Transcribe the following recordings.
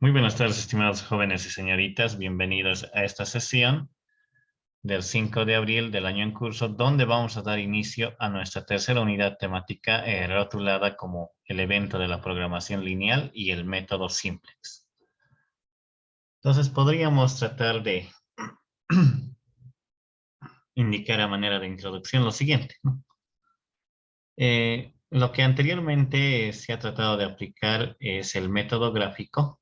Muy buenas tardes, estimados jóvenes y señoritas. Bienvenidos a esta sesión del 5 de abril del año en curso, donde vamos a dar inicio a nuestra tercera unidad temática rotulada como el evento de la programación lineal y el método simplex. Entonces, podríamos tratar de indicar a manera de introducción lo siguiente, ¿no? Lo que anteriormente se ha tratado de aplicar es el método gráfico,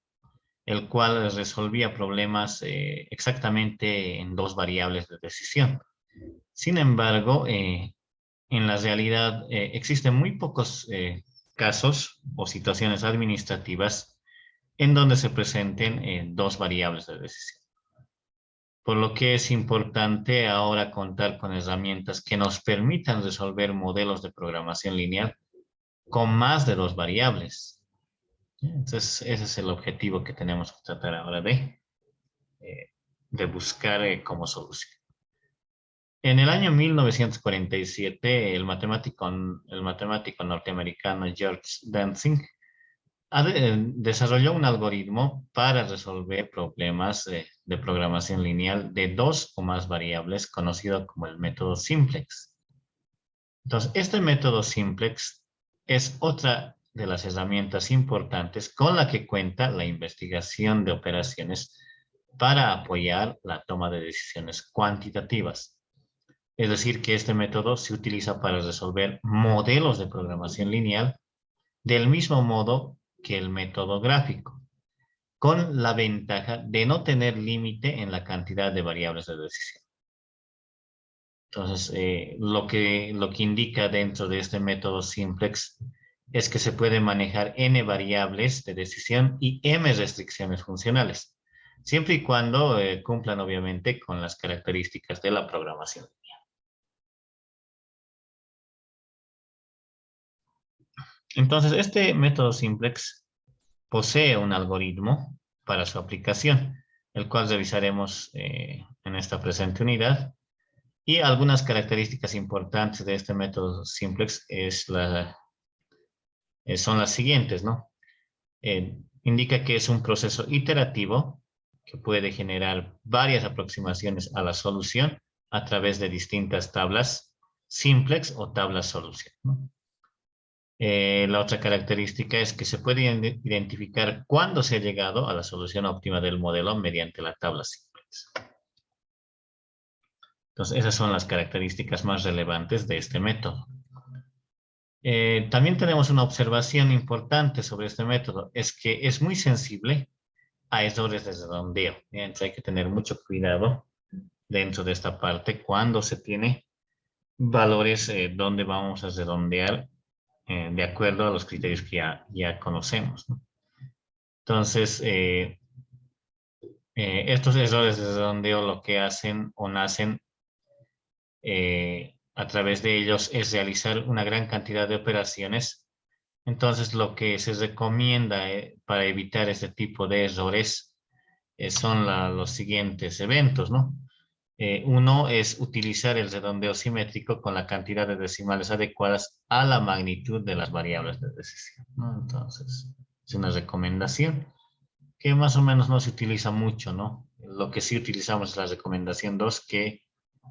el cual resolvía problemas exactamente en dos variables de decisión. Sin embargo, en la realidad existen muy pocos casos o situaciones administrativas en donde se presenten dos variables de decisión. Por lo que es importante ahora contar con herramientas que nos permitan resolver modelos de programación lineal con más de dos variables. Entonces, ese es el objetivo que tenemos que tratar ahora de buscar como solución. En el año 1947, el matemático norteamericano George Dantzig desarrolló un algoritmo para resolver problemas de programación lineal de dos o más variables, conocido como el método simplex. Entonces, este método simplex es otra de las herramientas importantes con la que cuenta la investigación de operaciones para apoyar la toma de decisiones cuantitativas. Es decir, que este método se utiliza para resolver modelos de programación lineal del mismo modo que el método gráfico, con la ventaja de no tener límite en la cantidad de variables de decisión. Entonces, lo que indica dentro de este método simplex es que se puede manejar n variables de decisión y m restricciones funcionales, siempre y cuando cumplan obviamente con las características de la programación. Entonces, este método simplex posee un algoritmo para su aplicación, el cual revisaremos en esta presente unidad. Y algunas características importantes de este método simplex son las siguientes, ¿no? Indica que es un proceso iterativo que puede generar varias aproximaciones a la solución a través de distintas tablas simplex o tablas solución, ¿no? La otra característica es que se puede identificar cuándo se ha llegado a la solución óptima del modelo mediante la tabla simplex. Entonces, esas son las características más relevantes de este método. También tenemos una observación importante sobre este método, es que es muy sensible a errores de redondeo. Entonces hay que tener mucho cuidado dentro de esta parte cuando se tiene valores donde vamos a redondear de acuerdo a los criterios que ya conocemos, ¿no? Entonces, estos errores de redondeo lo que hacen o nacen a través de ellos es realizar una gran cantidad de operaciones. Entonces, lo que se recomienda para evitar este tipo de errores son los siguientes eventos, ¿no? Uno es utilizar el redondeo simétrico con la cantidad de decimales adecuadas a la magnitud de las variables de decisión, ¿no? Entonces, es una recomendación que más o menos no se utiliza mucho, ¿no? Lo que sí utilizamos es la recomendación 2, que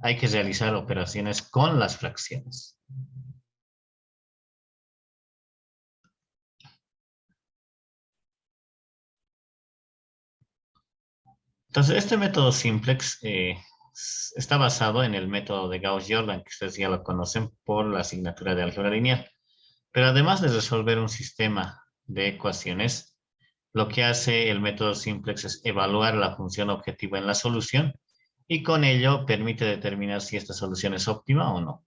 hay que realizar operaciones con las fracciones. Entonces, este método simplex está basado en el método de Gauss-Jordan, que ustedes ya lo conocen por la asignatura de álgebra lineal. Pero además de resolver un sistema de ecuaciones, lo que hace el método simplex es evaluar la función objetiva en la solución y con ello permite determinar si esta solución es óptima o no.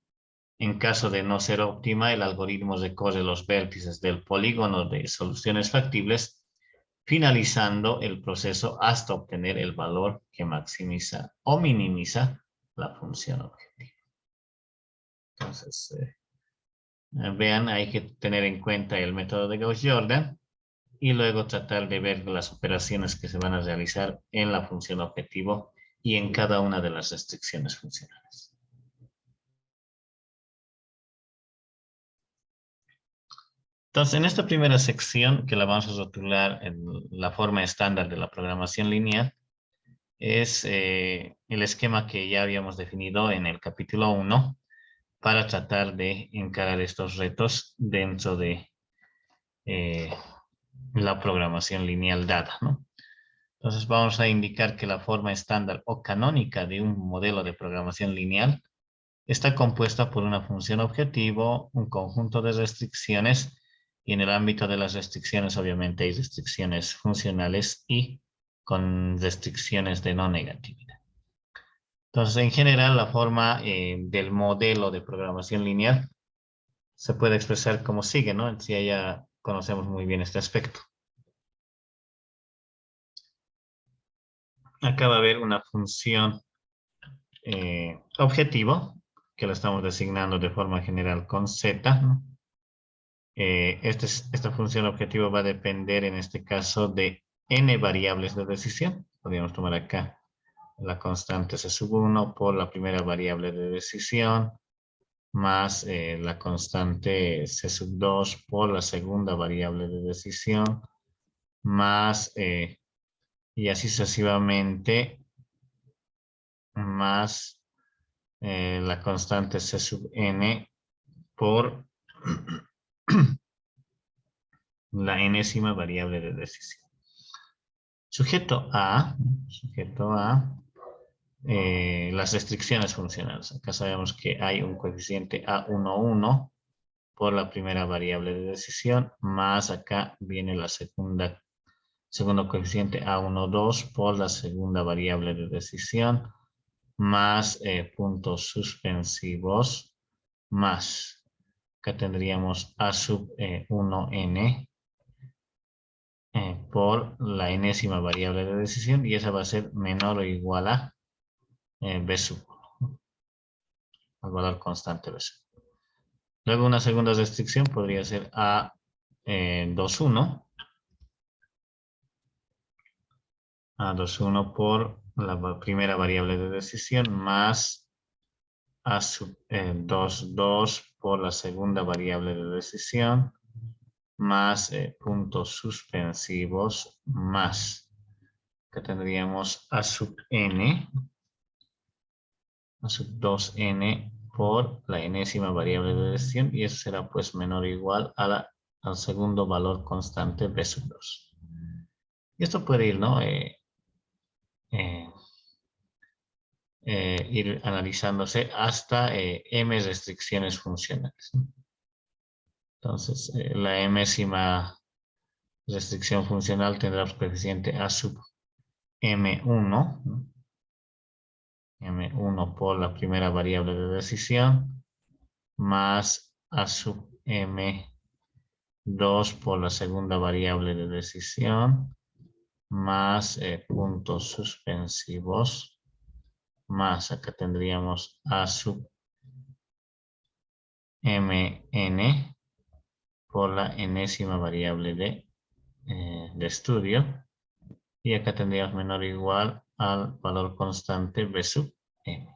En caso de no ser óptima, el algoritmo recorre los vértices del polígono de soluciones factibles, finalizando el proceso hasta obtener el valor que maximiza o minimiza la función objetiva. Entonces, vean, hay que tener en cuenta el método de Gauss-Jordan y luego tratar de ver las operaciones que se van a realizar en la función objetivo y en cada una de las restricciones funcionales. Entonces, en esta primera sección, que la vamos a rotular en la forma estándar de la programación lineal, es el esquema que ya habíamos definido en el capítulo 1 para tratar de encarar estos retos dentro de eh, la programación lineal dada, ¿no? Entonces vamos a indicar que la forma estándar o canónica de un modelo de programación lineal está compuesta por una función objetivo, un conjunto de restricciones, y en el ámbito de las restricciones obviamente hay restricciones funcionales y con restricciones de no negatividad. Entonces, en general, la forma del modelo de programación lineal se puede expresar como sigue, ¿no? En sí ya conocemos muy bien este aspecto. Acá va a haber una función objetivo, que la estamos designando de forma general con z, ¿no? Esta función objetivo va a depender en este caso de n variables de decisión. Podríamos tomar acá la constante c sub 1 por la primera variable de decisión, más la constante c sub 2 por la segunda variable de decisión, más y así sucesivamente, más la constante c sub n por la enésima variable de decisión. Sujeto a las restricciones funcionales. Acá sabemos que hay un coeficiente A11 por la primera variable de decisión, más acá viene la segundo coeficiente A12 por la segunda variable de decisión, más puntos suspensivos, más. Acá tendríamos A sub 1n por la enésima variable de decisión, y esa va a ser menor o igual a b sub 1, al valor constante b sub 1. Luego una segunda restricción podría ser A21, A21 por la primera variable de decisión, más A sub 22 por la segunda variable de decisión, más puntos suspensivos, más que tendríamos A sub n, A sub 2n por la enésima variable de decisión, y eso será pues menor o igual a al segundo valor constante b sub 2. Y esto puede ir, ¿no? Eh, ir analizándose hasta m restricciones funcionales, ¿no? Entonces, la mésima restricción funcional tendrá el coeficiente A sub M1, ¿no? M1 por la primera variable de decisión, más A sub M2 por la segunda variable de decisión, más puntos suspensivos, más acá tendríamos A sub Mn por la enésima variable de estudio, y acá tendríamos menor o igual al valor constante b sub m.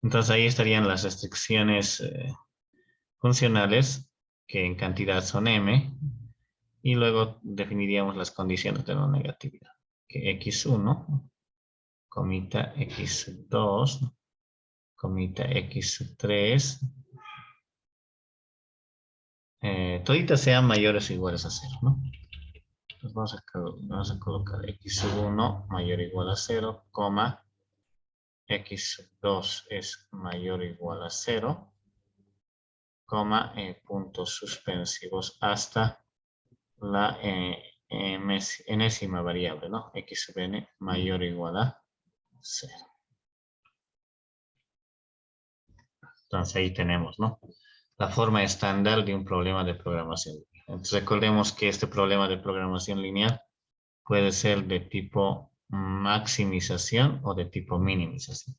Entonces ahí estarían las restricciones funcionales, que en cantidad son m, y luego definiríamos las condiciones de no negatividad, que x1, comita x2, comita x3, toditas sean mayores o iguales a 0, ¿no? Entonces vamos a colocar x1 mayor o igual a 0, coma, x2 es mayor o igual a 0, coma, puntos suspensivos hasta la enésima variable, ¿no? X sub n mayor o igual a 0. Entonces ahí tenemos, ¿no? La forma estándar de un problema de programación lineal. Entonces recordemos que este problema de programación lineal puede ser de tipo maximización o de tipo minimización.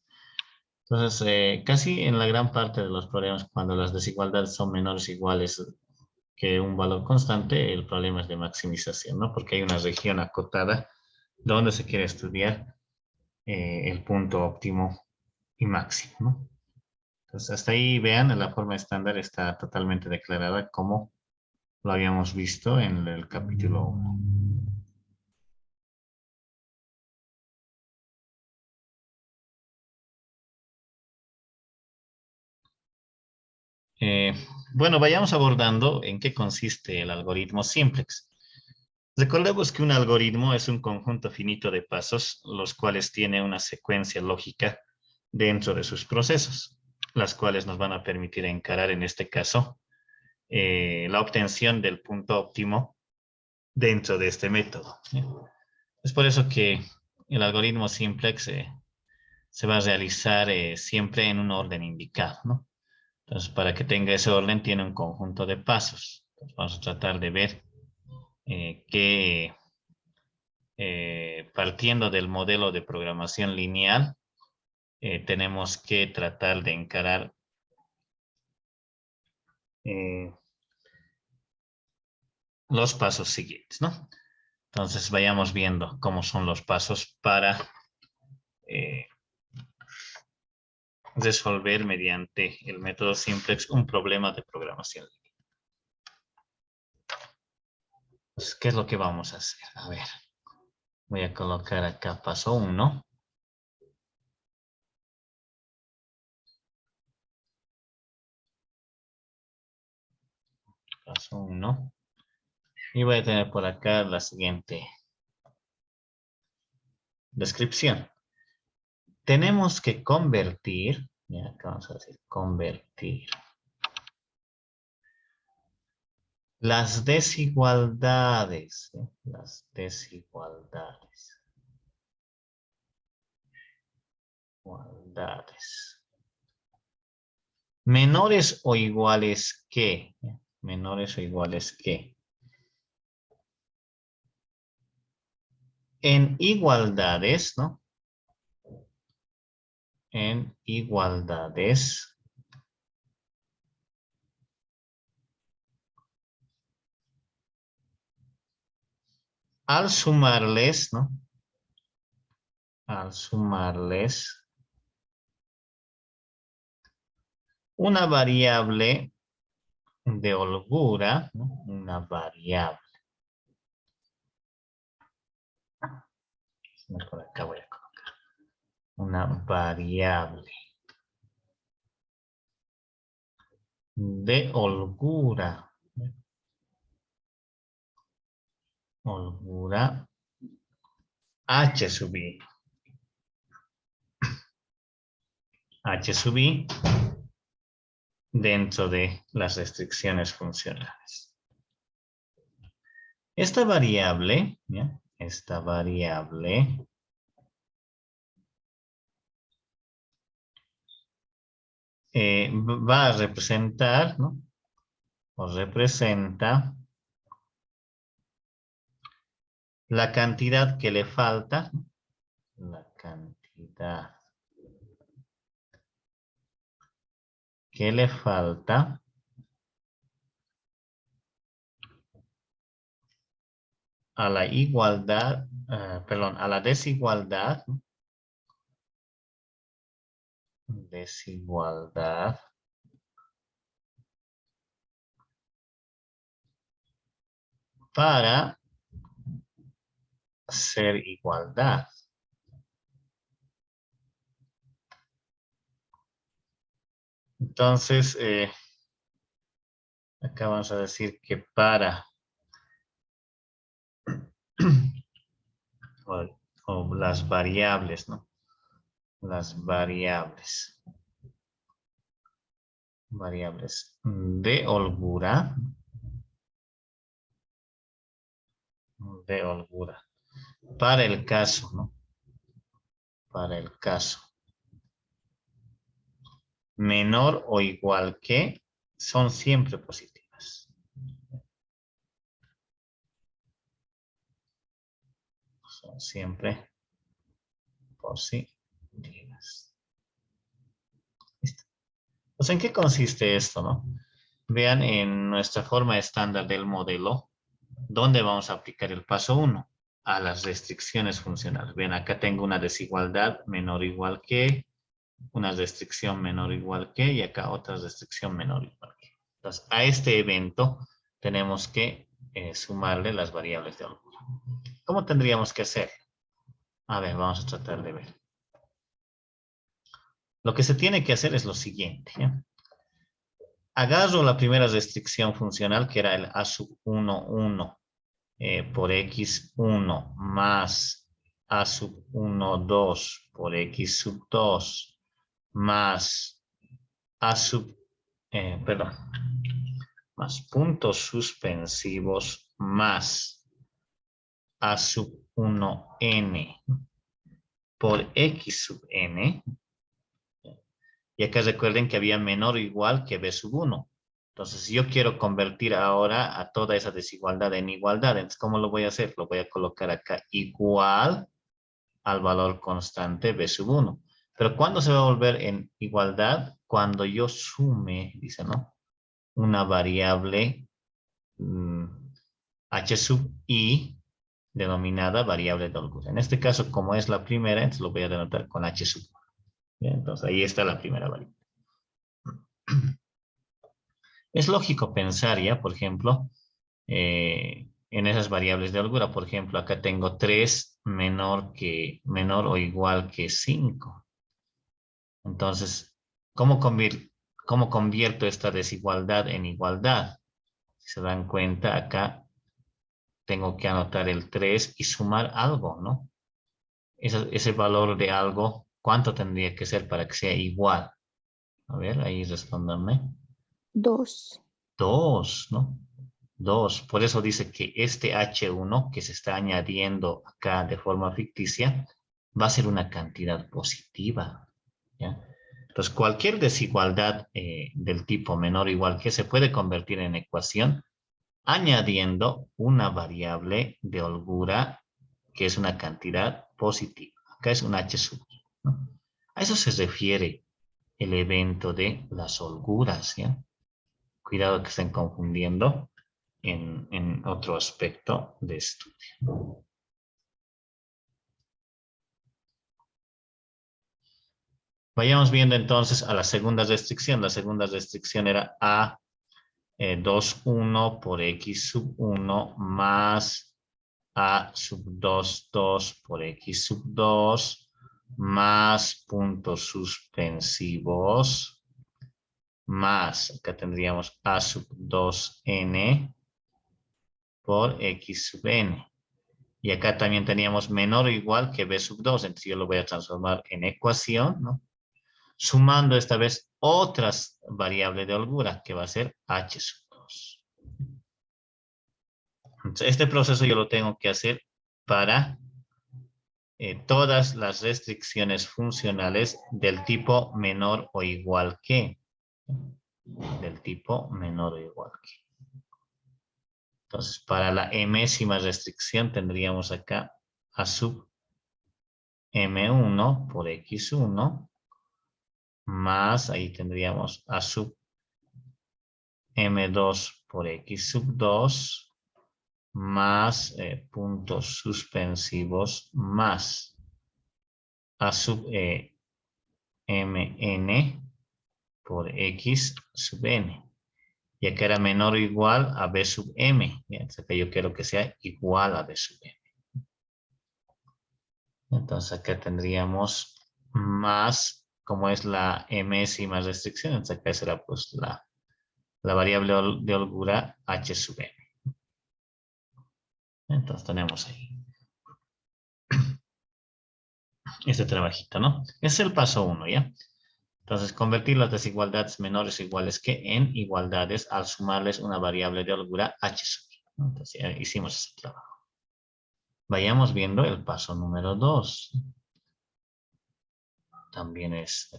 Entonces, casi en la gran parte de los problemas, cuando las desigualdades son menores o iguales que un valor constante, el problema es de maximización, ¿no? Porque hay una región acotada donde se quiere estudiar el punto óptimo y máximo, ¿no? Entonces, hasta ahí vean, la forma estándar está totalmente declarada como lo habíamos visto en el capítulo 1. Eh, bueno, vayamos abordando en qué consiste el algoritmo simplex. Recordemos que un algoritmo es un conjunto finito de pasos, los cuales tiene una secuencia lógica dentro de sus procesos, las cuales nos van a permitir encarar, en este caso, la obtención del punto óptimo dentro de este método. Es por eso que el algoritmo simplex se va a realizar siempre en un orden indicado, ¿no? Entonces, para que tenga ese orden, tiene un conjunto de pasos. Entonces, vamos a tratar de ver que partiendo del modelo de programación lineal, tenemos que tratar de encarar eh, los pasos siguientes, ¿no? Entonces, vayamos viendo cómo son los pasos para eh, resolver mediante el método simplex un problema de programación. Pues, ¿qué es lo que vamos a hacer? A ver, voy a colocar acá paso 1. Paso 1. Y voy a tener por acá la siguiente descripción. Tenemos que convertir, ya acá vamos a decir convertir, las desigualdades, las desigualdades, menores o iguales que, menores o iguales que, en igualdades, ¿no? En igualdades al sumarles, ¿no? Al sumarles una variable de holgura, ¿no? Una variable. Por acá voy a colocar una variable de holgura. Holgura h sub i. H sub i dentro de las restricciones funcionales. Esta variable, ¿ya? Esta variable va a representar, ¿no? O representa la cantidad que le falta, ¿no? La cantidad que le falta a la igualdad, perdón, a la desigualdad, ¿no? Desigualdad para ser igualdad. Entonces, acá vamos a decir que para o las variables, ¿no? Las variables de holgura, para el caso, ¿no? Para el caso menor o igual que son siempre positivas. Son siempre positivas. ¿Listo? Pues, ¿en qué consiste esto, no? Vean en nuestra forma estándar del modelo, ¿dónde vamos a aplicar el paso 1? a las restricciones funcionales. Ven, acá tengo una desigualdad menor o igual que, una restricción menor o igual que, y acá otra restricción menor o igual que. Entonces, a este evento tenemos que sumarle las variables de holgura. ¿Cómo tendríamos que hacer? A ver, vamos a tratar de ver. Lo que se tiene que hacer es lo siguiente, ¿ya? Agarro la primera restricción funcional, que era el A sub 1, 1 por x1 más A sub 1, 2 por x sub 2 más A sub, perdón, más puntos suspensivos más A sub 1n por x sub n. Y acá recuerden que había menor o igual que b sub 1. Entonces, si yo quiero convertir ahora a toda esa desigualdad en igualdad, entonces, ¿cómo lo voy a hacer? Lo voy a colocar acá igual al valor constante b sub 1. Pero ¿cuándo se va a volver en igualdad? Cuando yo sume, dice, ¿no? Una variable h sub i denominada variable de holgura. En este caso, como es la primera, entonces lo voy a denotar con h sub 1. Bien, entonces, ahí está la primera variable. Es lógico pensar ya, por ejemplo, en esas variables de holgura. Por ejemplo, acá tengo 3 menor o igual que 5. Entonces, ¿cómo convierto esta desigualdad en igualdad? Si se dan cuenta, acá tengo que anotar el 3 y sumar algo, ¿no? Ese valor de algo, ¿cuánto tendría que ser para que sea igual? A ver, ahí respóndanme. 2. 2, ¿no? 2. Por eso dice que este H1 que se está añadiendo acá de forma ficticia va a ser una cantidad positiva, ¿ya? Entonces, cualquier desigualdad del tipo menor o igual que se puede convertir en ecuación añadiendo una variable de holgura que es una cantidad positiva. Acá es un H sub, ¿no? A eso se refiere el evento de las holguras, ¿ya? Cuidado que estén confundiendo en otro aspecto de estudio. Vayamos viendo entonces a la segunda restricción. La segunda restricción era A 2, 1 por X sub 1 más A sub 2, 2 por X sub 2 más puntos suspensivos más, acá tendríamos A sub 2n por X sub n. Y acá también teníamos menor o igual que b sub 2. Entonces yo lo voy a transformar en ecuación, ¿no? Sumando esta vez otras variables de holgura, que va a ser h sub 2. Entonces este proceso yo lo tengo que hacer para todas las restricciones funcionales del tipo menor o igual que. Del tipo menor o igual que. Entonces, para la enésima restricción tendríamos acá a sub M1 por X1 más, ahí tendríamos a sub M2 por X sub 2 más puntos suspensivos más a sub Mn por X sub n. Y acá era menor o igual a B sub M. Entonces acá yo quiero que sea igual a B sub M. Entonces acá tendríamos más, como es la enésima restricción, entonces acá será pues la variable de holgura h sub n. Entonces tenemos ahí este trabajito, ¿no? Ese es el paso 1, ¿ya? Entonces, convertir las desigualdades menores o iguales que en igualdades al sumarles una variable de holgura h sub n, ¿no? Entonces ya hicimos ese trabajo. Vayamos viendo el paso número 2. También es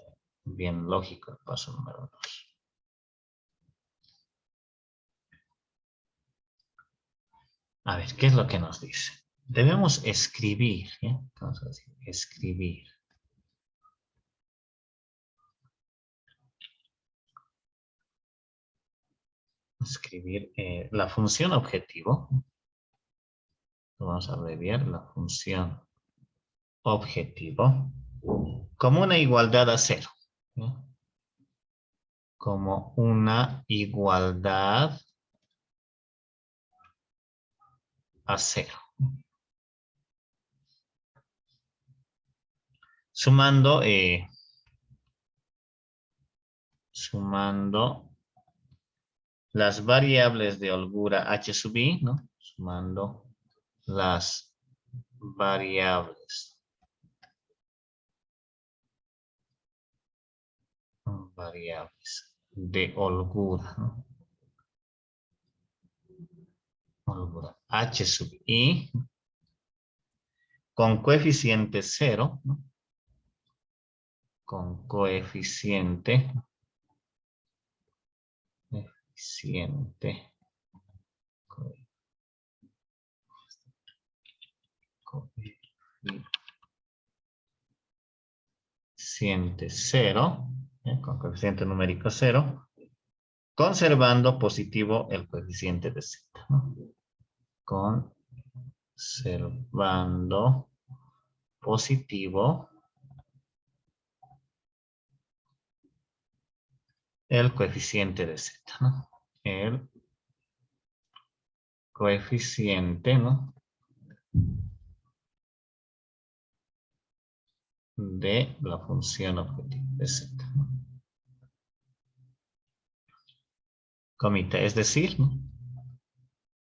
bien lógico el paso número 2. A ver, ¿qué es lo que nos dice? Debemos escribir, ¿ya? Vamos a decir, escribir. Escribir la función objetivo. Lo vamos a abreviar la función objetivo como una igualdad a cero. ¿Ya? Como una igualdad a cero. Sumando las variables de holgura h sub i, ¿no? Sumando las variables de holgura, ¿no? Holgura h sub i con coeficiente 0, ¿no? Con coeficiente coeficiente 0, con coeficiente numérico 0, conservando positivo el coeficiente de z, ¿no? Conservando positivo el coeficiente de z, ¿no? El coeficiente, ¿no? De la función objetivo de z, ¿no? Comita, es decir, ¿no?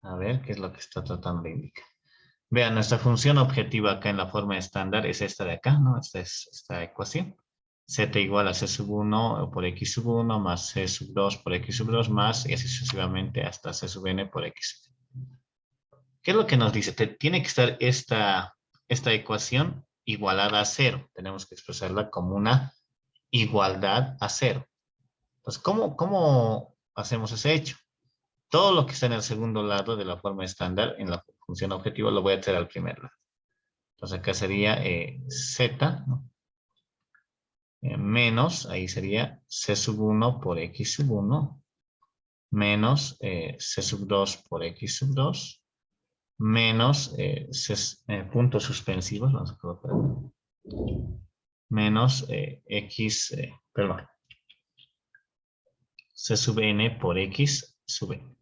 A ver, ¿qué es lo que está tratando de indicar? Vean, nuestra función objetiva acá en la forma estándar es esta de acá, ¿no? Esta es esta ecuación. Z igual a C sub 1 por X sub 1 más C sub 2 por X sub 2 más y así sucesivamente hasta C sub n por X. ¿Qué es lo que nos dice? Tiene que estar esta ecuación igualada a cero. Tenemos que expresarla como una igualdad a cero. Entonces, ¿cómo hacemos ese hecho? Todo lo que está en el segundo lado de la forma estándar en la función objetivo lo voy a hacer al primer lado. Entonces acá sería z, ¿no? Menos, ahí sería c sub 1 por x sub 1, menos c sub 2 por x sub 2, menos puntos suspensivos, vamos a colocar menos perdón, c sub n por x sub n.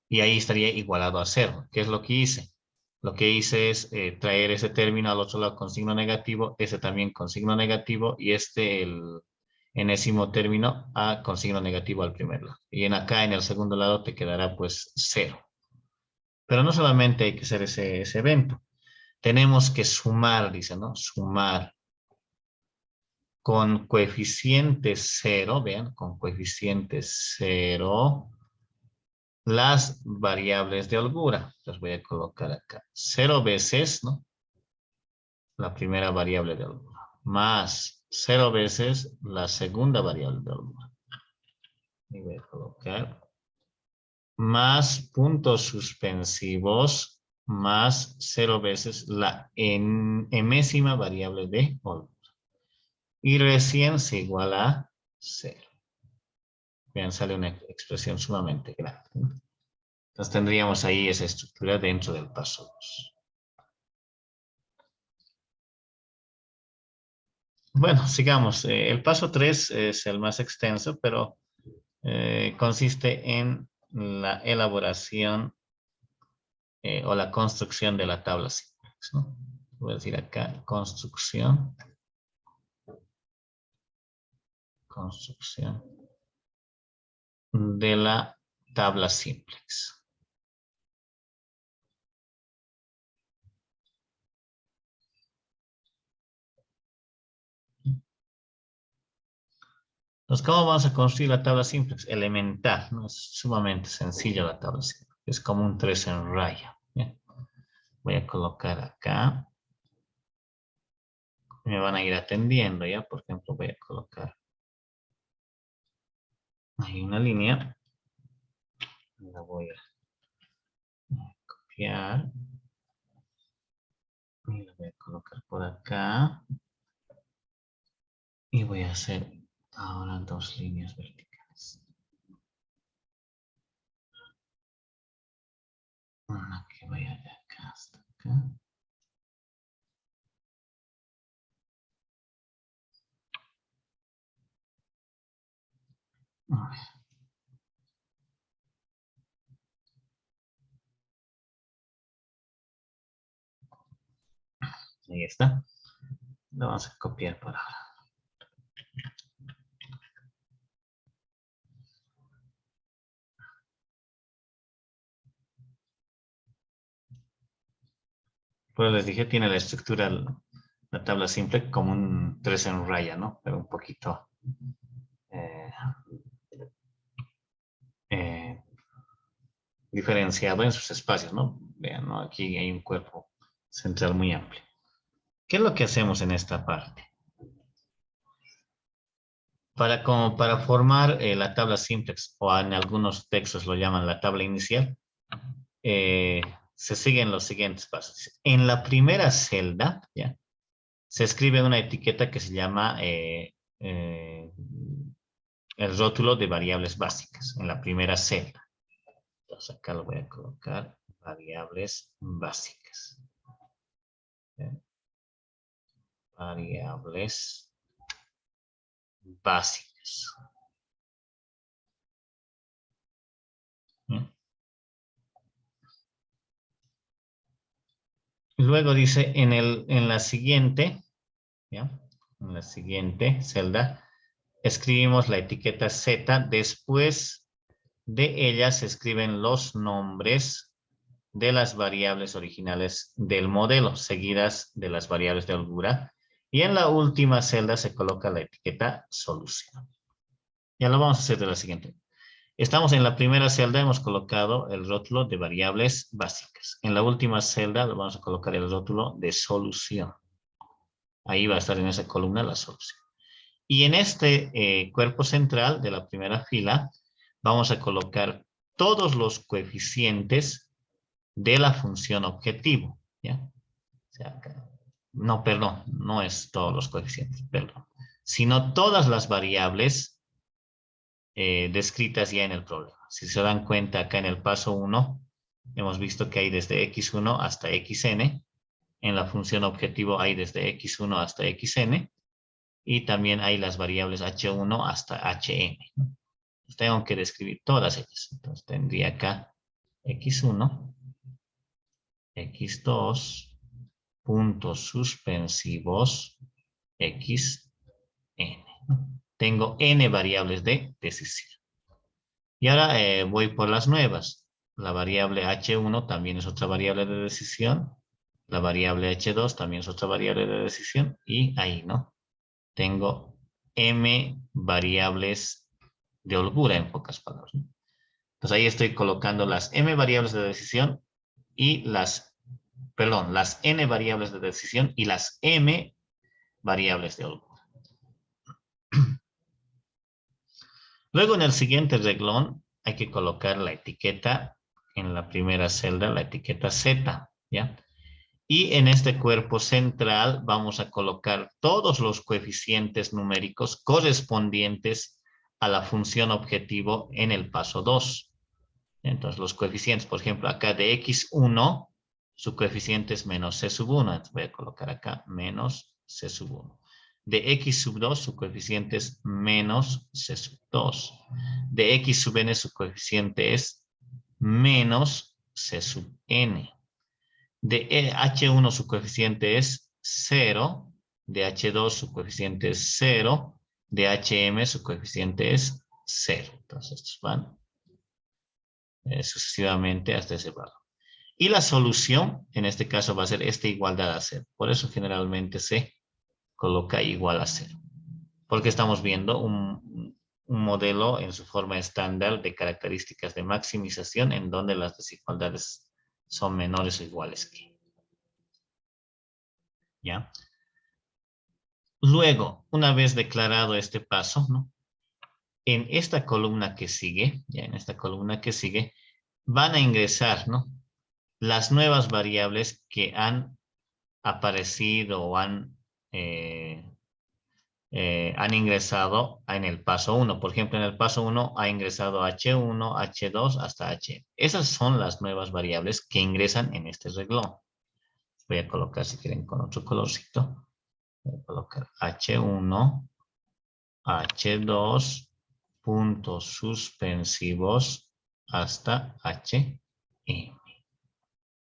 Y ahí estaría igualado a cero. ¿Qué es lo que hice? Lo que hice es traer ese término al otro lado con signo negativo, ese también con signo negativo y el enésimo término con signo negativo al primer lado. Y acá en el segundo lado te quedará pues cero. Pero no solamente hay que hacer ese evento. Tenemos que sumar, dice, ¿no? Sumar con coeficiente cero, vean, con coeficiente cero las variables de holgura. Las voy a colocar acá. 0 veces, ¿no? La primera variable de holgura. Más 0 veces la segunda variable de holgura. Y voy a colocar más puntos suspensivos más 0 veces la enésima variable de holgura. Y recién se iguala a 0. Vean, sale una expresión sumamente grande, ¿no? Entonces tendríamos ahí esa estructura dentro del paso 2. Bueno, sigamos. El paso 3 es el más extenso, pero consiste en la elaboración o la construcción de la tabla simplex, ¿no? Voy a decir acá, construcción de la tabla simplex. Entonces, ¿cómo vamos a construir la tabla simplex? Elemental, ¿no? Es sumamente sencilla la tabla simplex. Es como un 3 en raya. ¿Bien? Voy a colocar acá. Me van a ir atendiendo, ¿ya? Por ejemplo, voy a colocar ahí una línea. La voy a copiar. Y la voy a colocar por acá. Y voy a hacer ahora 2 líneas verticales. Una que vaya de acá hasta acá. Ahí está. Lo vamos a copiar por ahora. Pues les dije, tiene la estructura, la tabla simple, como un 3 en raya, ¿no? Pero un poquito eh, eh, diferenciado en sus espacios, ¿no? Vean, ¿no? Aquí hay un cuerpo central muy amplio. ¿Qué es lo que hacemos en esta parte? Para formar la tabla simplex, o en algunos textos lo llaman la tabla inicial, se siguen los siguientes pasos. En la primera celda, ¿ya? Se escribe una etiqueta que se llama el rótulo de variables básicas, en la primera celda. Entonces acá lo voy a colocar, variables básicas. ¿Ya? Variables básicas. ¿Ya? Luego dice en la siguiente, ¿ya? En la siguiente celda, escribimos la etiqueta Z. Después de ella se escriben los nombres de las variables originales del modelo, seguidas de las variables de holgura. Y en la última celda se coloca la etiqueta solución. Ya lo vamos a hacer de la siguiente. Estamos en la primera celda, hemos colocado el rótulo de variables básicas. En la última celda lo vamos a colocar el rótulo de solución. Ahí va a estar en esa columna la solución. Y en este cuerpo central de la primera fila vamos a colocar todos los coeficientes de la función objetivo. ¿Ya? O sea, no, perdón, no es todos los coeficientes, perdón, sino todas las variables descritas ya en el problema. Si se dan cuenta, acá en el paso 1, hemos visto que hay desde x1 hasta xn. En la función objetivo hay desde x1 hasta xn. Y también hay las variables h1 hasta hm. Tengo que describir todas ellas. Entonces tendría acá x1, x2, puntos suspensivos, xn. Tengo n variables de decisión. Y ahora voy por las nuevas. La variable h1 también es otra variable de decisión. La variable h2 también es otra variable de decisión. Y ahí, ¿no? Tengo m variables de holgura, en pocas palabras, ¿no? Entonces ahí estoy colocando las m variables de decisión y las n variables de decisión y las m variables de holgura. Luego en el siguiente reglón hay que colocar la etiqueta en la primera celda, la etiqueta Z, ¿ya? Y en este cuerpo central vamos a colocar todos los coeficientes numéricos correspondientes a la función objetivo en el paso 2. Entonces los coeficientes, por ejemplo, acá de x1, su coeficiente es menos c sub 1. Entonces voy a colocar acá menos c sub 1. De x sub 2, su coeficiente es menos c sub 2. De x sub n, su coeficiente es menos c sub n. De h1 su coeficiente es 0, de h2 su coeficiente es 0, de hm su coeficiente es 0. Entonces estos van sucesivamente hasta ese valor. Y la solución, en este caso, va a ser esta igualdad a 0. Por eso generalmente se coloca igual a 0. Porque estamos viendo un modelo en su forma estándar de características de maximización en donde las desigualdades son menores o iguales que. ¿Ya? Luego, una vez declarado este paso, ¿no? En esta columna que sigue, ya en esta columna que sigue, van a ingresar, ¿no? Las nuevas variables que han aparecido o han ingresado en el paso 1. Por ejemplo, en el paso 1 ha ingresado H1, H2 hasta H. Esas son las nuevas variables que ingresan en este renglón. Voy a colocar, si quieren, con otro colorcito. Voy a colocar H1, H2, puntos suspensivos hasta HM.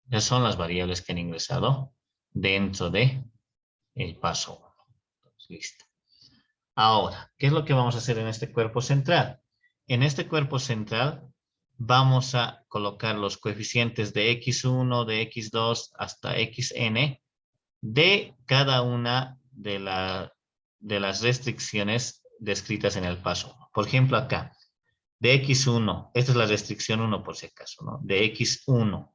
Esas son las variables que han ingresado dentro de el paso 1. Listo. Ahora, ¿qué es lo que vamos a hacer en este cuerpo central? En este cuerpo central vamos a colocar los coeficientes de x1, de x2 hasta xn de cada una de las restricciones descritas en el paso 1. Por ejemplo, acá, de x1, esta es la restricción 1 por si acaso, ¿no? De x1,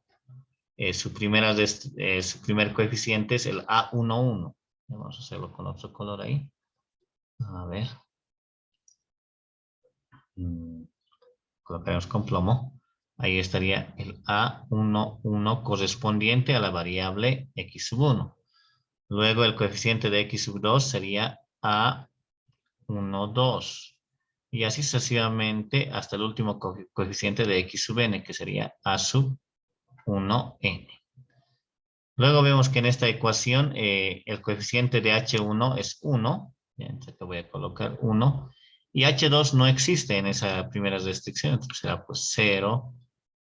su primer coeficiente es el A11. Vamos a hacerlo con otro color ahí. A ver. Colocaremos con plomo. Ahí estaría el A11 correspondiente a la variable x sub 1. Luego el coeficiente de x sub 2 sería A12. Y así sucesivamente hasta el último coeficiente de x sub n, que sería A sub 1n. Luego vemos que en esta ecuación el coeficiente de H1 es 1. Entonces voy a colocar 1. Y H2 no existe en esa primera restricción. Entonces será pues 0.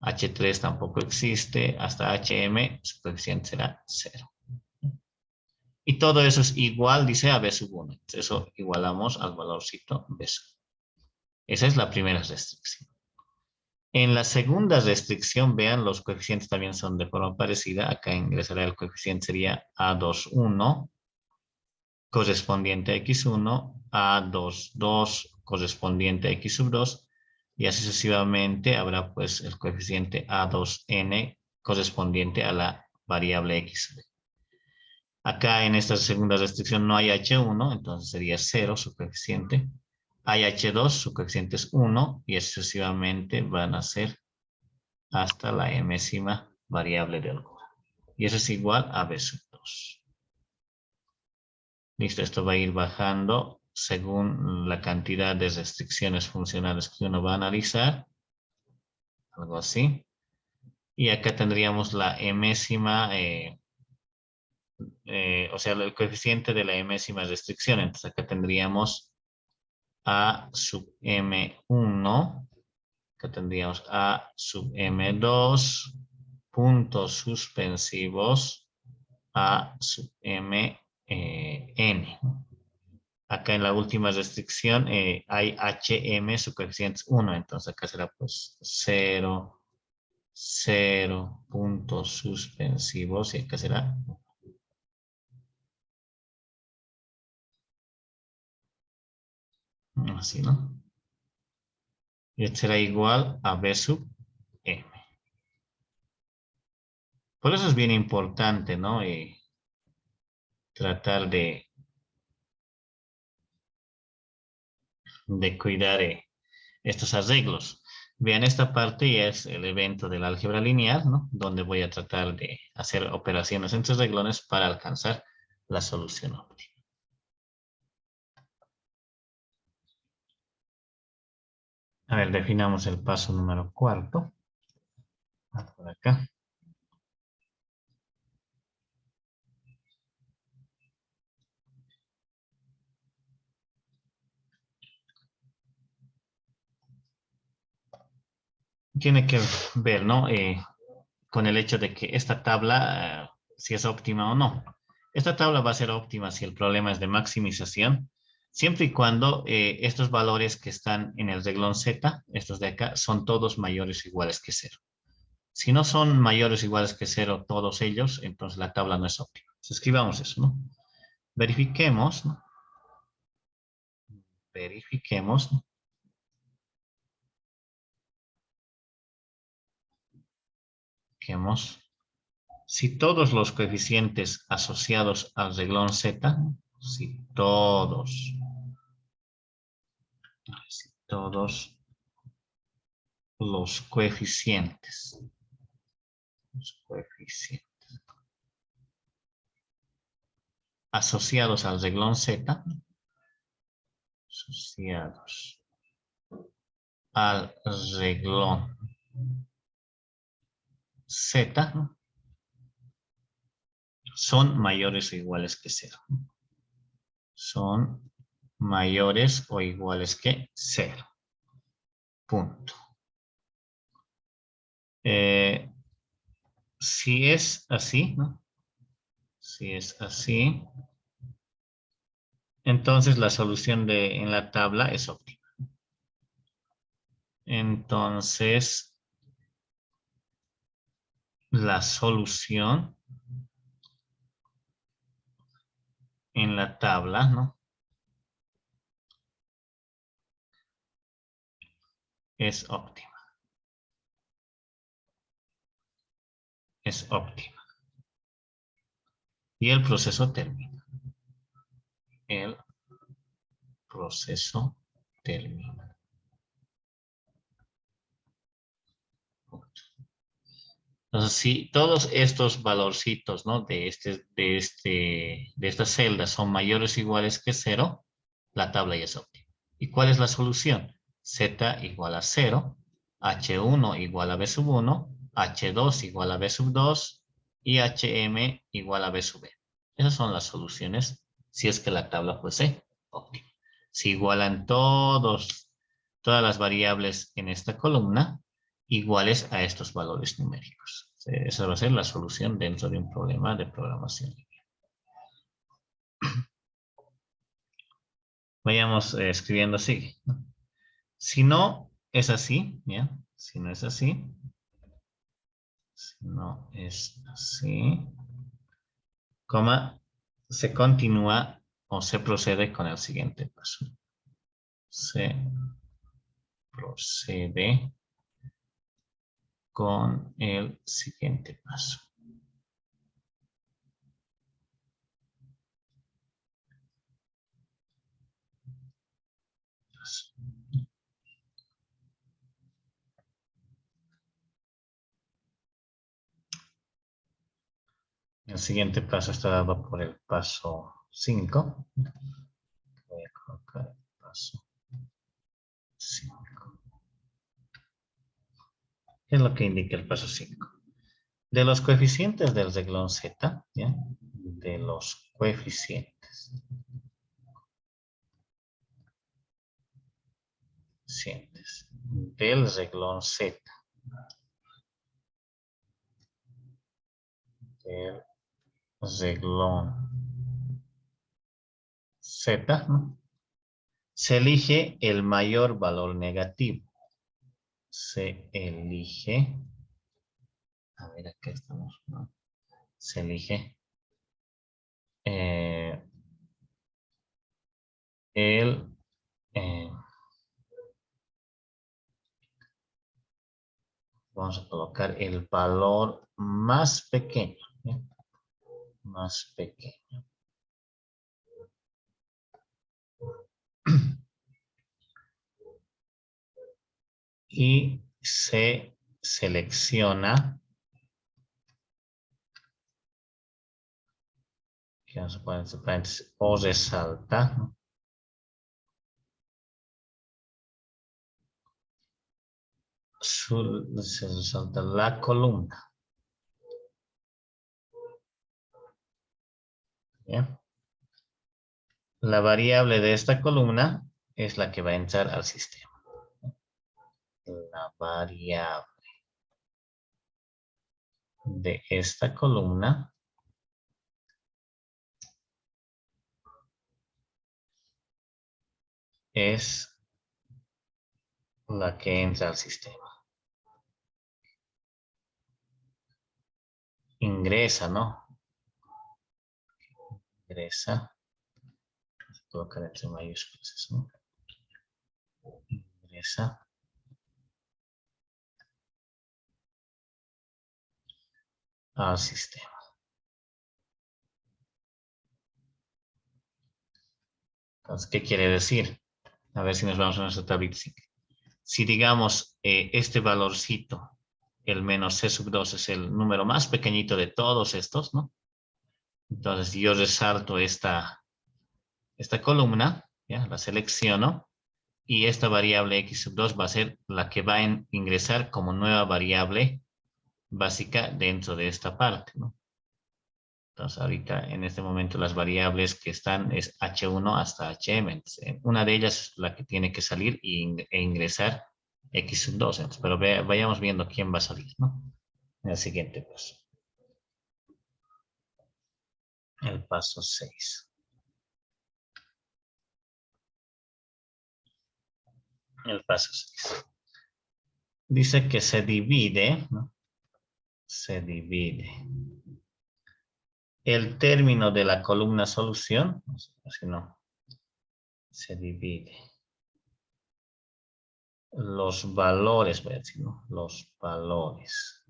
H3 tampoco existe. Hasta HM su coeficiente será 0. Y todo eso es igual, dice, a B sub 1. Entonces eso igualamos al valorcito B sub. Esa es la primera restricción. En la segunda restricción, vean, los coeficientes también son de forma parecida. Acá ingresará el coeficiente, sería A21 correspondiente a X1, A22 correspondiente a X sub 2, y así sucesivamente habrá pues el coeficiente A2N correspondiente a la variable X. Acá en esta segunda restricción no hay H1, entonces sería 0 su coeficiente. Hay H2, su coeficiente es 1, y así sucesivamente van a ser hasta la mésima variable de holgura. Y eso es igual a B sub 2. Listo, esto va a ir bajando según la cantidad de restricciones funcionales que uno va a analizar. Algo así. Y acá tendríamos la mésima, o sea, el coeficiente de la mésima restricción. Entonces acá tendríamos A sub M1. Acá tendríamos A sub M2. Puntos suspensivos A sub M N. Acá en la última restricción hay HM, su coeficiente es 1, entonces acá será pues 0, 0, puntos suspensivos, y acá será 1. Así, ¿no? Y esto será igual a B sub M. Por eso es bien importante, ¿no? Tratar de cuidar estos arreglos. Vean, esta parte ya es el evento del álgebra lineal, ¿no? Donde voy a tratar de hacer operaciones entre reglones para alcanzar la solución óptima. A ver, definamos el paso número 4. Por acá. Tiene que ver, ¿no? Con el hecho de que esta tabla, si es óptima o no. Esta tabla va a ser óptima si el problema es de maximización, siempre y cuando estos valores que están en el reglón Z, estos de acá, son todos mayores o iguales que 0. Si no son mayores o iguales que 0 todos ellos, entonces la tabla no es óptima. Entonces, escribamos eso, ¿no? Verifiquemos, ¿no? Verifiquemos, ¿no? Verifiquemos. Si todos los coeficientes asociados al reglón Z, si todos los coeficientes asociados al reglón Z, asociados al reglón Z, son mayores o iguales que 0. Son mayores o iguales que 0. Punto. Si es así, ¿no? Si es así, entonces la solución en la tabla es óptima. Entonces, la solución en la tabla, ¿no? Es óptima. Es óptima. Y el proceso termina. El proceso termina. Entonces, si todos estos valorcitos, ¿no? de esta celda son mayores o iguales que 0, la tabla ya es óptima. ¿Y cuál es la solución? Z igual a 0, H1 igual a B sub 1, H2 igual a B sub 2 y HM igual a B sub B. Esas son las soluciones si es que la tabla fuese óptima. Si igualan todas las variables en esta columna, iguales a estos valores numéricos. Esa va a ser la solución dentro de un problema de programación lineal. Vayamos escribiendo así. Si no es así, ¿ya? Si no es así, coma, se continúa o se procede con el siguiente paso. Se procede con el siguiente paso. El siguiente paso está dado por el paso 5. Voy a colocar el paso 5. ¿Qué es lo que indica el paso 5? De los coeficientes del reglón Z, ¿ya? De los coeficientes del reglón Z, del reglón Z, ¿no? Se elige el mayor valor negativo. Se elige, a ver, acá estamos, ¿no? Se elige vamos a colocar el valor más pequeño, ¿eh? Más pequeño. Y se selecciona, que vamos a poner entre paréntesis, o resalta, ¿no? Se resalta la columna. ¿Bien? La variable de esta columna es la que va a entrar al sistema. La variable de esta columna es la que entra al sistema. Ingresa, ¿no? Ingresa. Vamos a colocar entre mayúsculas, ¿no? Ingresa al sistema. Entonces, ¿qué quiere decir? A ver si nos vamos a nuestra tablita. Si digamos este valorcito, el menos C sub 2 es el número más pequeñito de todos estos, ¿no? Entonces yo resalto esta columna, ¿ya? La selecciono y esta variable X sub 2 va a ser la que va a ingresar como nueva variable básica dentro de esta parte, ¿no? Entonces, ahorita, en este momento, las variables que están es H1 hasta HM. Entonces, una de ellas es la que tiene que salir e ingresar X sub 2. Entonces, pero vayamos viendo quién va a salir, ¿no? En el siguiente paso. El paso 6. El paso 6. Dice que se divide, ¿no? Se divide el término de la columna solución, así no, se divide los valores, voy a decir, ¿no? Los valores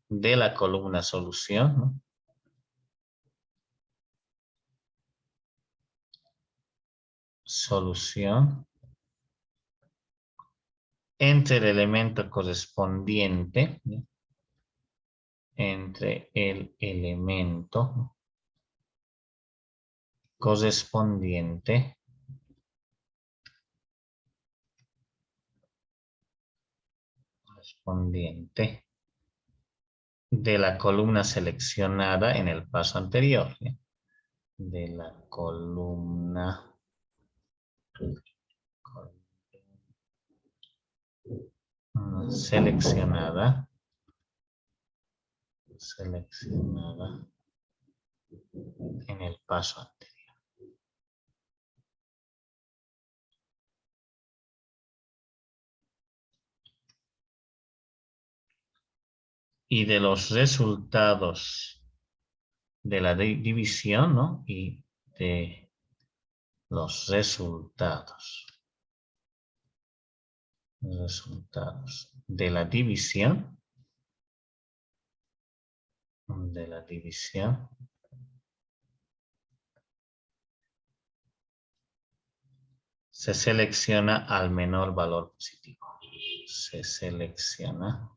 de la columna solución, ¿no? Solución entre el elemento correspondiente, ¿no? Entre el elemento correspondiente de la columna seleccionada en el paso anterior, ¿sí? De la columna seleccionada en el paso anterior. Y de los resultados de la división, ¿no? Y de los resultados de la división, se selecciona al menor valor positivo. Se selecciona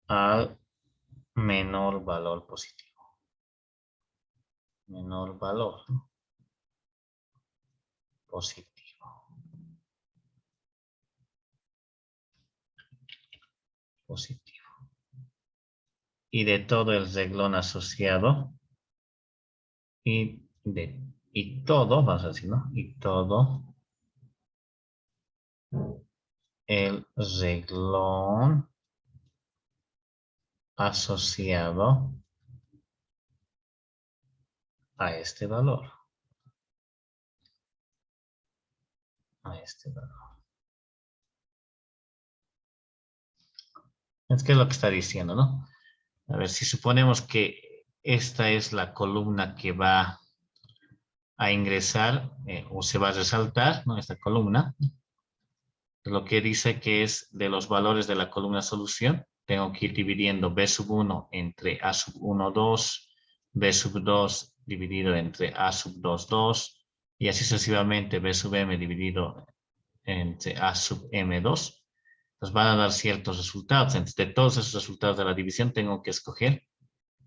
al menor valor positivo. Menor valor positivo. Y de todo el reglón asociado y todo, vamos a decir, ¿no? Y todo el reglón asociado a este valor. Es que es lo que está diciendo, ¿no? A ver, si suponemos que esta es la columna que va a ingresar o se va a resaltar, ¿no? Esta columna. Lo que dice que es de los valores de la columna solución, tengo que ir dividiendo B sub 1 entre A sub 1, 2, B sub 2 dividido entre A sub 2, 2, y así sucesivamente B sub M dividido entre A sub M2. Nos van a dar ciertos resultados. Entre todos esos resultados de la división tengo que escoger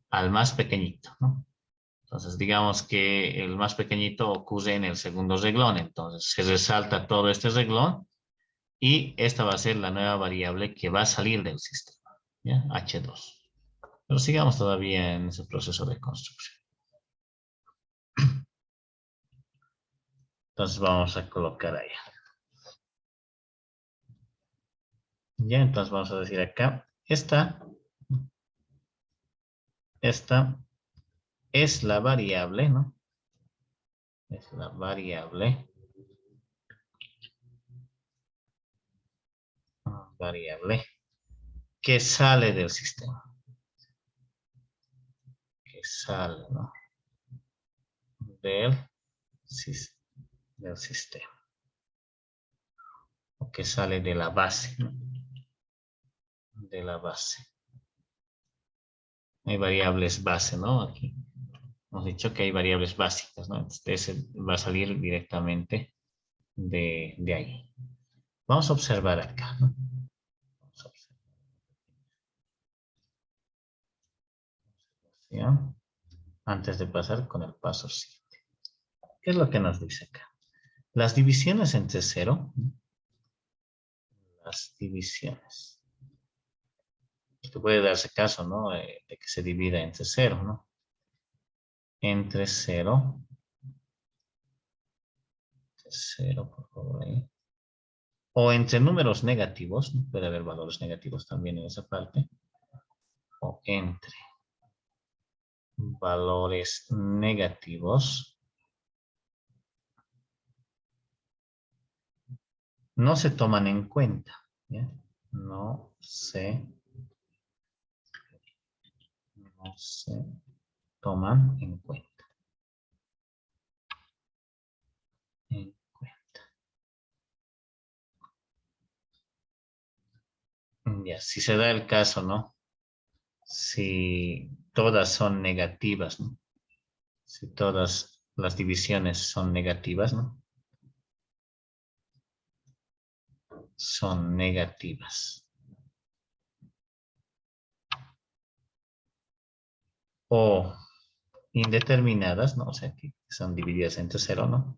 al más pequeñito, ¿no? Entonces, digamos que el más pequeñito ocurre en el segundo reglón. Entonces, se resalta todo este reglón y esta va a ser la nueva variable que va a salir del sistema, ¿ya? H2. Pero sigamos todavía en ese proceso de construcción. Entonces, vamos a colocar ahí. Ya, entonces vamos a decir acá, esta es la variable, ¿no? Es la variable que sale del sistema. Que sale, ¿no? Del sistema. O que sale de la base, ¿no? De la base. Hay variables base, ¿no? Aquí hemos dicho que hay variables básicas, ¿no? Este va a salir directamente de ahí. Vamos a observar acá, ¿no? Vamos a observar. Antes de pasar con el paso 7. ¿Qué es lo que nos dice acá? Las divisiones entre 0, las divisiones. Esto puede darse caso, ¿no? De que se divida entre 0, ¿no? Entre 0. 0, por favor, ahí. O entre números negativos, ¿no? Puede haber valores negativos también en esa parte. O entre valores negativos. No se toman en cuenta, ¿ya? No se toman en cuenta. Ya, si se da el caso, ¿no? Si todas son negativas, ¿no? Si todas las divisiones son negativas, ¿no? Son negativas. O indeterminadas, ¿no? O sea, que son divididas entre 0, ¿no?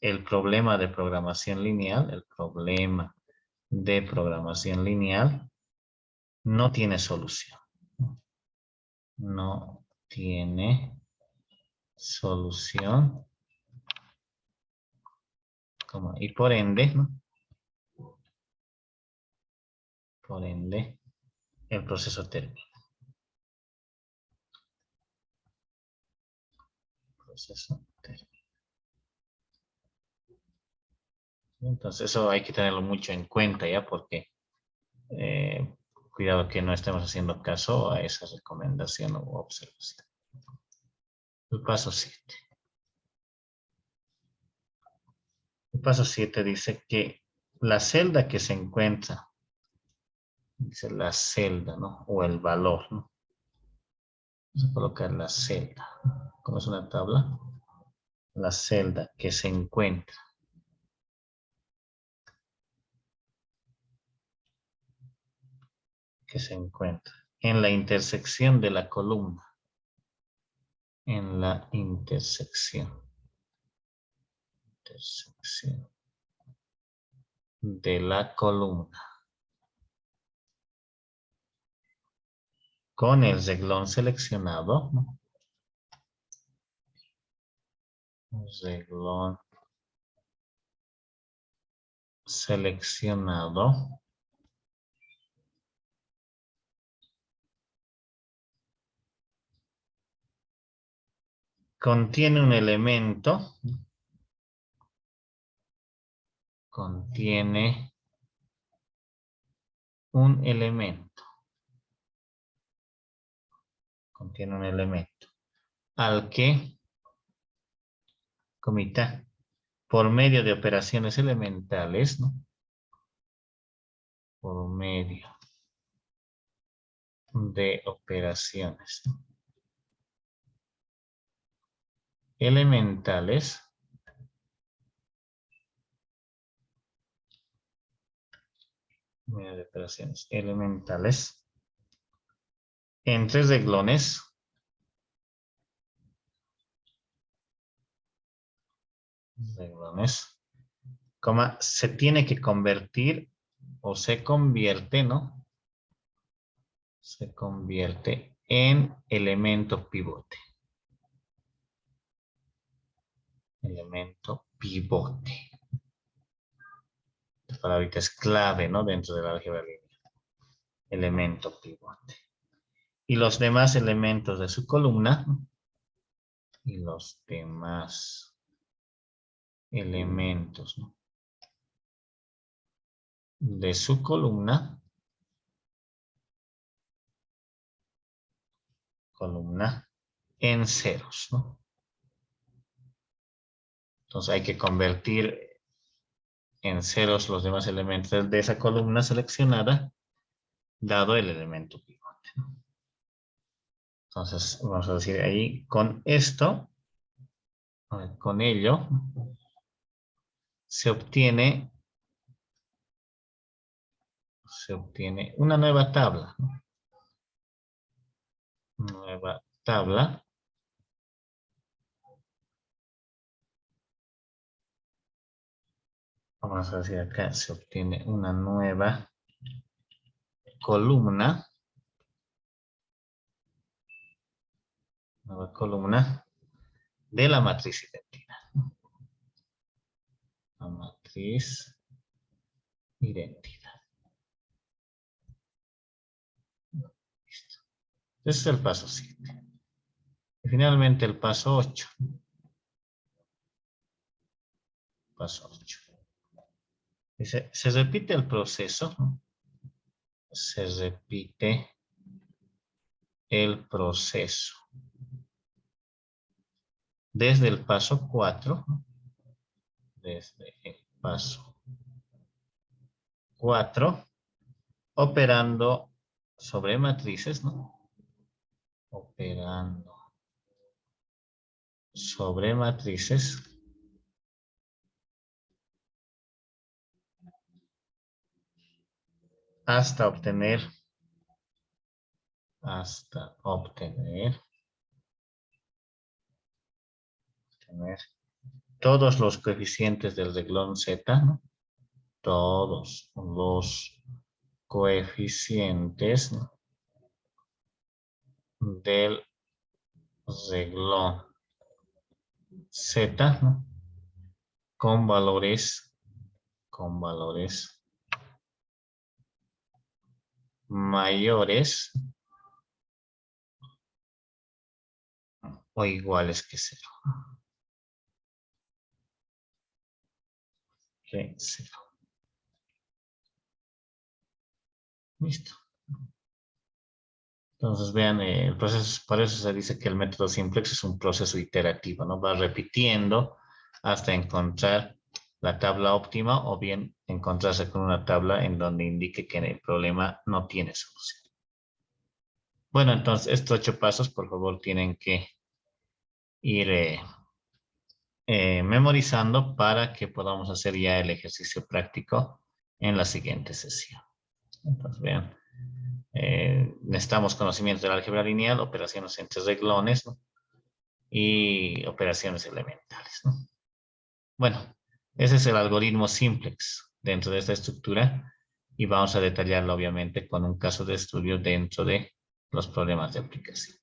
El problema de programación lineal, no tiene solución. No tiene solución. Y por ende, ¿no? Por ende, el proceso termina. Entonces eso hay que tenerlo mucho en cuenta ya, porque cuidado que no estemos haciendo caso a esa recomendación o observación. El paso 7. El paso 7 dice que la celda que se encuentra, dice la celda, ¿no? O el valor, ¿no? Vamos a colocar la celda. Como es una tabla, la celda que se encuentra en la intersección de la columna. En la intersección de la columna con el renglón seleccionado, ¿no? Renglón seleccionado contiene un elemento, al que, comita, por medio de operaciones elementales, ¿no? Por medio de operaciones, ¿no? Elementales, entre renglones, se tiene que convertir o se convierte, ¿no? Se convierte en elemento pivote. Elemento pivote. Esta palabrita es clave, ¿no? Dentro del álgebra lineal. Elemento pivote. Y los demás elementos de su columna, ¿no? Y los demás elementos, ¿no? De su columna en ceros, ¿no? Entonces hay que convertir en ceros los demás elementos de esa columna seleccionada, dado el elemento pivote, ¿no? Entonces vamos a decir ahí, con esto, con ello, se obtiene una nueva tabla, ¿no? Nueva tabla Vamos a decir acá, se obtiene una nueva columna. Nueva columna de la matriz idéntica. La matriz identidad. Listo. Ese es el paso 7. Y finalmente el paso 8. Paso 8. Dice, se repite el proceso. Se repite el proceso. Desde el paso 4. Desde el paso 4. Operando sobre matrices, ¿no? Operando sobre matrices hasta obtener todos los coeficientes del renglón Z, ¿no? Todos los coeficientes, ¿no? Del renglón Z, ¿no? con valores mayores o iguales que 0. Que 0. Listo. Entonces vean, el proceso, por eso se dice que el método simplex es un proceso iterativo, ¿no? Va repitiendo hasta encontrar la tabla óptima o bien encontrarse con una tabla en donde indique que el problema no tiene solución. Bueno, entonces estos 8 pasos, por favor, tienen que ir memorizando para que podamos hacer ya el ejercicio práctico en la siguiente sesión. Entonces vean. Necesitamos conocimiento del álgebra lineal, operaciones entre renglones, ¿no? Y operaciones elementales, ¿no? Bueno, ese es el algoritmo simplex dentro de esta estructura y vamos a detallarlo obviamente con un caso de estudio dentro de los problemas de aplicación.